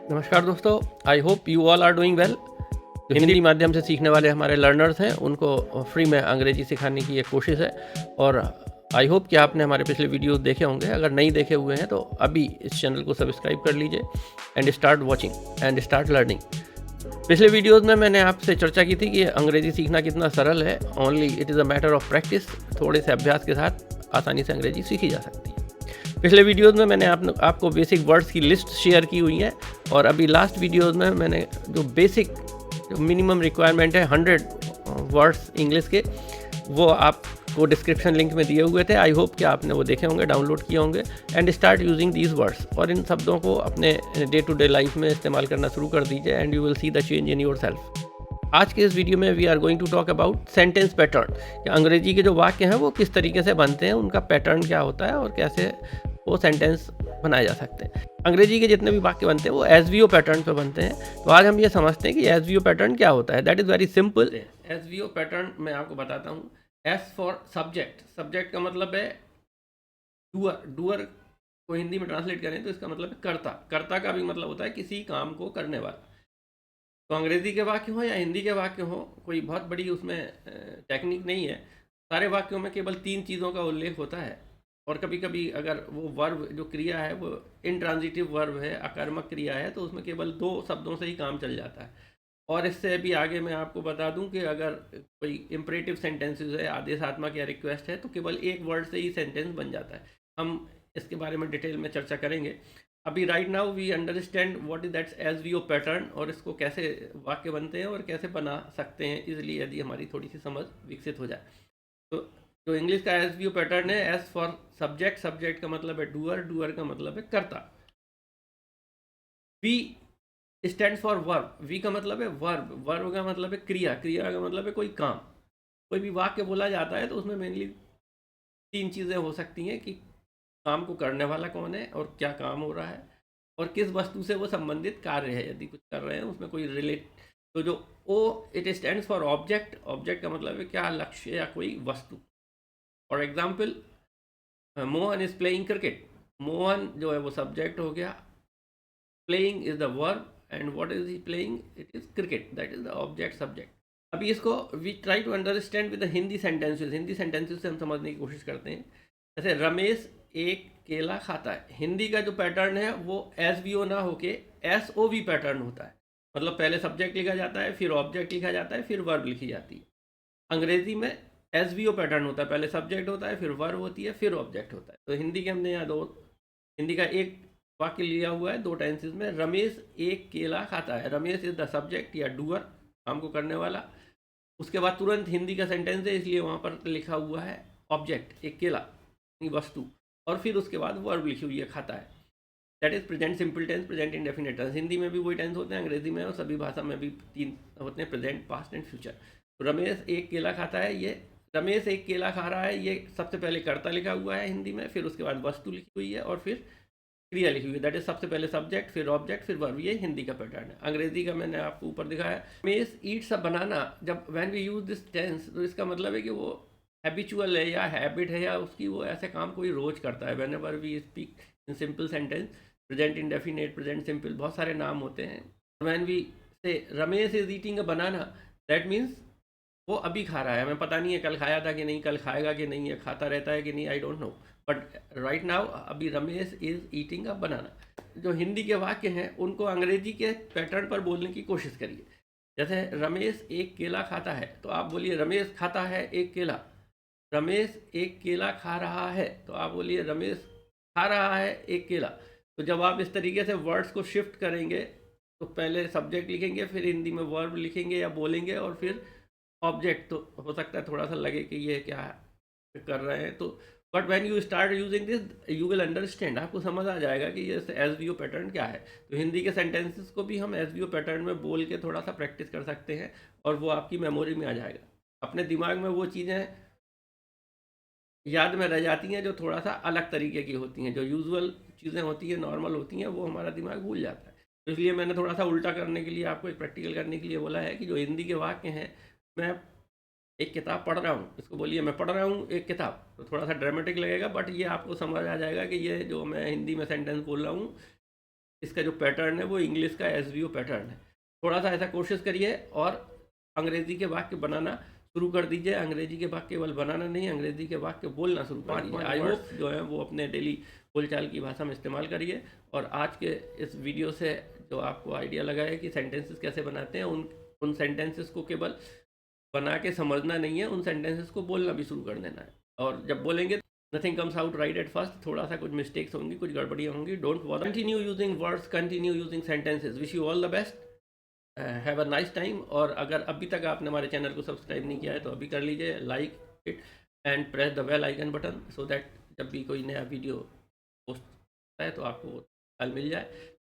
नमस्कार दोस्तों, I hope you all are doing well. जो हिंदी माध्यम से सीखने वाले हमारे लर्नर्स हैं उनको फ्री में अंग्रेजी सिखाने की एक कोशिश है और आई होप कि आपने हमारे पिछले वीडियोस देखे होंगे। अगर नहीं देखे हुए हैं तो अभी इस चैनल को सब्सक्राइब कर लीजिए and start watching and start learning. पिछले वीडियोस में मैंने आपसे चर्चा की थी कि अंग्रेजी सीखना कितना सरल है। Only it is a matter of practice. थोड़े से अभ्यास के साथ आसानी से अंग्रेजी सीखी जा सकती है। पिछले वीडियोस में मैंने आपको बेसिक वर्ड्स की लिस्ट शेयर की हुई है और अभी लास्ट वीडियोस में मैंने जो बेसिक जो मिनिमम रिक्वायरमेंट है 100 वर्ड्स इंग्लिश के, वो आपको डिस्क्रिप्शन लिंक में दिए हुए थे। आई होप कि आपने वो देखे होंगे, डाउनलोड किए होंगे and start using these words. और इन शब्दों को अपने डे टू डे लाइफ में इस्तेमाल करना शुरू कर दीजिए and you will see the change in yourself. आज के इस वीडियो में we are going to talk about sentence pattern, कि अंग्रेजी के जो वाक्य हैं वो किस तरीके से बनते हैं, उनका पैटर्न क्या होता है और कैसे वो सेंटेंस बनाए जा सकते हैं। अंग्रेजी के जितने भी वाक्य बनते हैं वो एसवीओ पैटर्न पे बनते हैं। तो आज हम ये समझते हैं कि एसवीओ पैटर्न क्या होता है। That is very simple. SVO pattern मैं आपको बताता हूँ। S for subject. सब्जेक्ट का मतलब है डूअर। डूअर को हिंदी में ट्रांसलेट करें तो इसका मतलब है कर्ता। कर्ता का भी मतलब होता है किसी काम को करने वाला। तो अंग्रेजी के वाक्य हो या हिंदी के वाक्य हो, कोई बहुत बड़ी उसमें टेक्निक नहीं है। सारे वाक्यों में केवल 3 चीज़ों का उल्लेख होता है और कभी कभी अगर वो वर्ब जो क्रिया है वो इनट्रांजिटिव वर्ब है, अकर्मक क्रिया है, तो उसमें केवल 2 शब्दों से ही काम चल जाता है। और इससे भी आगे मैं आपको बता दूं कि अगर कोई इम्परेटिव सेंटेंसेस है, आदेशात्मक या रिक्वेस्ट है, तो केवल एक वर्ड से ही सेंटेंस बन जाता है। हम इसके बारे में डिटेल में चर्चा करेंगे। अभी right now we understand what is that's SVO pattern और इसको कैसे वाक्य बनते हैं और कैसे बना सकते हैं इजीली, यदि हमारी थोड़ी सी समझ विकसित हो जाए। तो जो इंग्लिश का एसवीओ पैटर्न है, एस फॉर सब्जेक्ट। सब्जेक्ट का मतलब है डूअर। डूअर का मतलब है कर्ता। V stand for verb. V का मतलब है वर्ब। वर्ब का मतलब है क्रिया। क्रिया का मतलब है कोई काम। कोई भी वाक्य बोला जाता है तो उसमें मेनली 3 चीज़ें हो सकती हैं कि काम को करने वाला कौन है और क्या काम हो रहा है और किस वस्तु से वो संबंधित कार्य है, यदि कुछ कर रहे हैं उसमें कोई रिलेट। तो जो O it stand for object. Object का मतलब है क्या लक्ष्य या कोई वस्तु। For example, Mohan is playing cricket. Mohan जो है वो सब्जेक्ट हो गया, playing is the verb and what is he playing, it is cricket, that is the object subject. अभी इसको we try to understand with the Hindi sentences. Hindi sentences से हम समझने की कोशिश करते हैं। जैसे रमेश एक केला खाता है। हिंदी का जो पैटर्न है वो एस वी ओ ना होके एस ओ वी पैटर्न होता है। मतलब पहले सब्जेक्ट लिखा जाता है, फिर ऑब्जेक्ट लिखा जाता है, फिर वर्ब लिखी जाती है। अंग्रेजी में एस वी ओ पैटर्न होता है, पहले सब्जेक्ट होता है, फिर वर्ब होती है, फिर ऑब्जेक्ट होता है। तो हिंदी के हमने यहाँ दो, हिंदी का एक वाक्य लिया हुआ है 2 टेंसेस में। रमेश एक केला खाता है। रमेश इज द सब्जेक्ट या डूअर, काम को करने वाला। उसके बाद तुरंत हिंदी का सेंटेंस है, इसलिए वहाँ पर लिखा हुआ है ऑब्जेक्ट, एक केला वस्तु, और फिर उसके बाद वर्ब लिखी हुई है खाता है। That is present simple tense, present indefinite tense. Hindi में भी वही टेंस होते हैं, अंग्रेजी में और सभी भाषा में भी 3 होते हैं, प्रेजेंट, पास्ट एंड फ्यूचर। तो रमेश एक केला खाता है, ये रमेश एक केला खा रहा है, ये सबसे पहले कर्ता लिखा हुआ है हिंदी में, फिर उसके बाद वस्तु लिखी हुई है और फिर क्रिया लिखी हुई है। दैट इज सबसे पहले सब्जेक्ट, फिर ऑब्जेक्ट, फिर वर्ब। ये हिंदी का पैटर्न है। अंग्रेजी का मैंने आपको ऊपर दिखाया। Ramesh eats a banana. जब when we use this tense, तो इसका मतलब है कि वो हैबिचुअल है या हैबिट है या उसकी वो ऐसे काम कोई रोज करता है। Whenever we speak in simple sentence, present indefinite, present simple, बहुत सारे नाम होते हैं। When we say Ramesh is eating a banana, that means वो अभी खा रहा है। हमें पता नहीं है कल खाया था कि नहीं, कल खाएगा कि नहीं, है खाता रहता है कि नहीं, I don't know, but right now अभी रमेश इज ईटिंग अ बनाना। जो हिंदी के वाक्य हैं उनको अंग्रेजी के पैटर्न पर बोलने की कोशिश करिए। जैसे रमेश एक केला खाता है, तो आप बोलिए रमेश खाता है एक केला। रमेश एक केला खा रहा है, तो आप बोलिए रमेश खा रहा है एक केला। तो जब आप इस तरीके से वर्ड्स को शिफ्ट करेंगे, तो पहले सब्जेक्ट लिखेंगे, फिर हिंदी में वर्ब लिखेंगे या बोलेंगे, और फिर ऑब्जेक्ट। तो हो सकता है थोड़ा सा लगे कि ये क्या कर रहे हैं, तो but when you start using this you will understand. आपको समझ आ जाएगा कि ये एस वी ओ पैटर्न क्या है। तो हिंदी के सेंटेंसेस को भी हम एस वी ओ पैटर्न में बोल के थोड़ा सा प्रैक्टिस कर सकते हैं और वो आपकी मेमोरी में आ जाएगा। अपने दिमाग में वो चीज़ें याद में रह जाती हैं जो थोड़ा सा अलग तरीके की होती हैं। जो यूजुअल चीज़ें होती हैं, नॉर्मल होती हैं, वो हमारा दिमाग भूल जाता है। तो इसलिए मैंने थोड़ा सा उल्टा करने के लिए, आपको एक प्रैक्टिकल करने के लिए बोला है कि जो हिंदी के वाक्य हैं, मैं एक किताब पढ़ रहा हूँ, इसको बोलिए मैं पढ़ रहा हूँ एक किताब। तो थोड़ा सा ड्रामेटिक लगेगा, बट ये आपको समझ आ जाएगा कि ये जो मैं हिंदी में सेंटेंस बोल रहा हूँ, इसका जो पैटर्न है वो इंग्लिश का एसवीओ पैटर्न है। थोड़ा सा ऐसा कोशिश करिए और अंग्रेजी के वाक्य बनाना शुरू कर दीजिए। अंग्रेजी के वाक्य केवल बनाना नहीं, अंग्रेजी के वाक्य बोलना शुरू कर दीजिए। आई होप जो है वो अपने डेली बोलचाल की भाषा में इस्तेमाल करिए। और आज के इस वीडियो से जो आपको आइडिया लगा है कि सेंटेंसेस कैसे बनाते हैं, उन सेंटेंसेस को केवल बना के समझना नहीं है, उन सेंटेंसेस को बोलना भी शुरू कर देना है। और जब बोलेंगे nothing comes out right at first, थोड़ा सा कुछ मिस्टेक्स होंगी, कुछ गड़बड़ियाँ होंगी, don't bother, continue using words, continue using sentences. Wish you all the best, have a nice time. और अगर अभी तक आपने हमारे चैनल को सब्सक्राइब नहीं किया है तो अभी कर लीजिए, like it and press the bell icon button, so that जब भी कोई नया वीडियो पोस्ट होता है तो आपको वो कल मिल जाए।